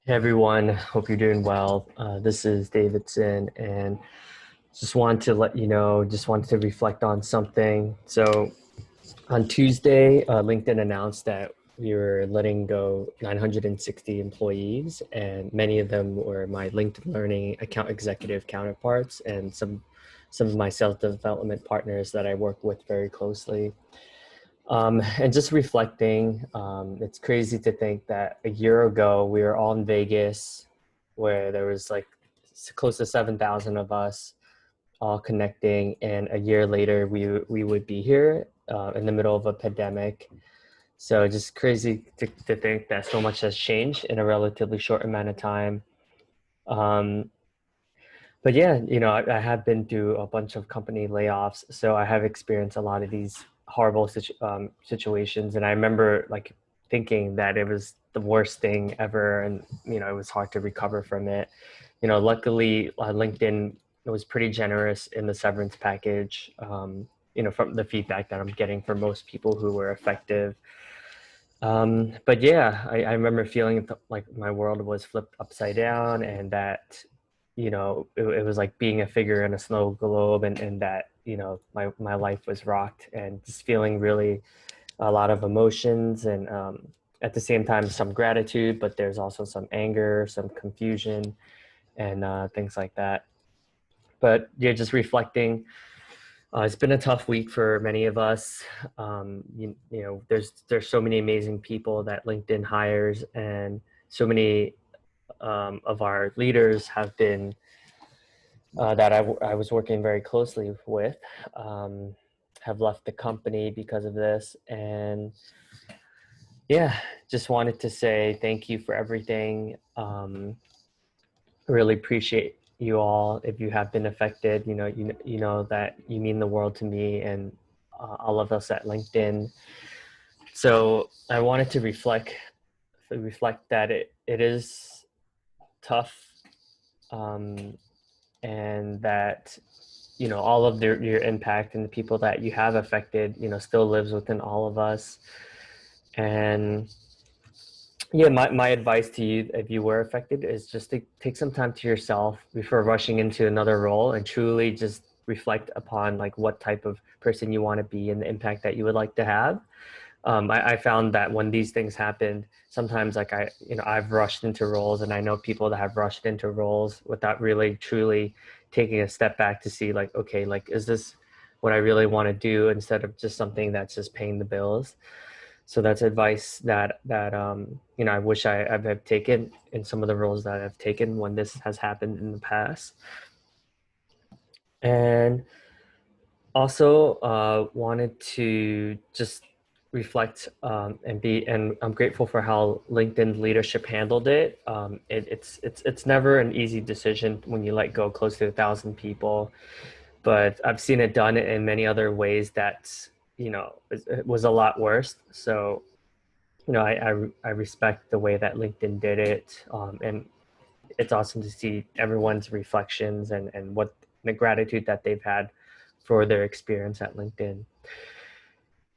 Hey everyone, hope you're doing well. This is Davidson, and just wanted to let you know, just wanted to reflect on something. So on Tuesday, LinkedIn announced that we were letting go 960 employees, and many of them were my LinkedIn Learning account executive counterparts and some of my sales development partners that I work with very closely. And just reflecting, it's crazy to think that a year ago we were all in Vegas, where there was like close to 7,000 of us all connecting, and a year later we would be here in the middle of a pandemic. So just crazy to think that so much has changed in a relatively short amount of time. Um, but yeah, I have been through a bunch of company layoffs, so I have experienced a lot of these horrible situations. And I remember like thinking that it was the worst thing ever, and it was hard to recover from it. Luckily, LinkedIn was pretty generous in the severance package. From the feedback that I'm getting from most people who were effective. But yeah, I remember feeling like my world was flipped upside down, and that, it was like being a figure in a snow globe, and that, my life was rocked, and just feeling really a lot of emotions, and at the same time, some gratitude, but there's also some anger, some confusion, and things like that. But yeah, just reflecting, it's been a tough week for many of us. There's so many amazing people that LinkedIn hires, and so many of our leaders have been that I was working very closely with, um, have left the company because of this. And yeah, just wanted to say thank you for everything. Really appreciate you all. If you have been affected, you know that you mean the world to me, and all of us at LinkedIn. So I wanted to reflect that it is tough, um, and that all of your impact and the people that you have affected, still lives within all of us. And yeah, my advice to you, if you were affected, is just to take some time to yourself before rushing into another role, and truly just reflect upon like what type of person you want to be and the impact that you would like to have. I found that when these things happened, sometimes like I've rushed into roles, and I know people that have rushed into roles without really truly taking a step back to see like, okay, like, is this what I really want to do, instead of just something that's just paying the bills. So that's advice that I wish I've have taken in some of the roles that I've taken when this has happened in the past. And also wanted to just reflect, and I'm grateful for how LinkedIn leadership handled it. It's never an easy decision when you let go close to 1,000 people, but I've seen it done in many other ways that it was a lot worse. So I respect the way that LinkedIn did it, and it's awesome to see everyone's reflections, and what the gratitude that they've had for their experience at LinkedIn.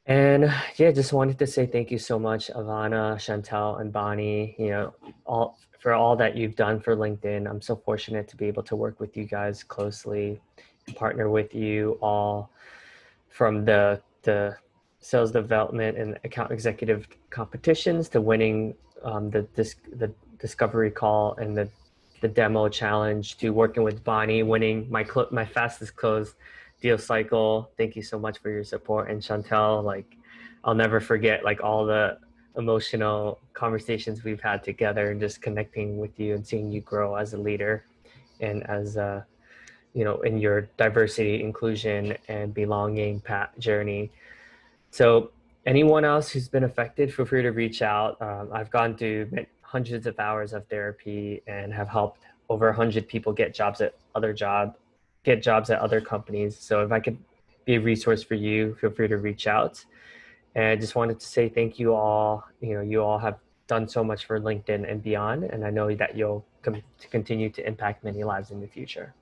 And yeah, just wanted to say thank you so much, Ivana, Chantel, and Bonnie. All for all that you've done for LinkedIn. I'm so fortunate to be able to work with you guys closely, and partner with you all from the sales development and account executive competitions to winning the discovery call and the demo challenge, to working with Bonnie, winning my fastest close deal cycle. Thank you so much for your support. And Chantel, like, I'll never forget like all the emotional conversations we've had together, and just connecting with you and seeing you grow as a leader, and as a in your diversity, inclusion, and belonging journey. So anyone else who's been affected, feel free to reach out. I've gone through hundreds of hours of therapy, and have helped over 100 people get jobs at other companies. So if I could be a resource for you, feel free to reach out. And I just wanted to say thank you all. You all have done so much for LinkedIn and beyond, and I know that you'll continue to impact many lives in the future.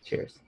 Cheers.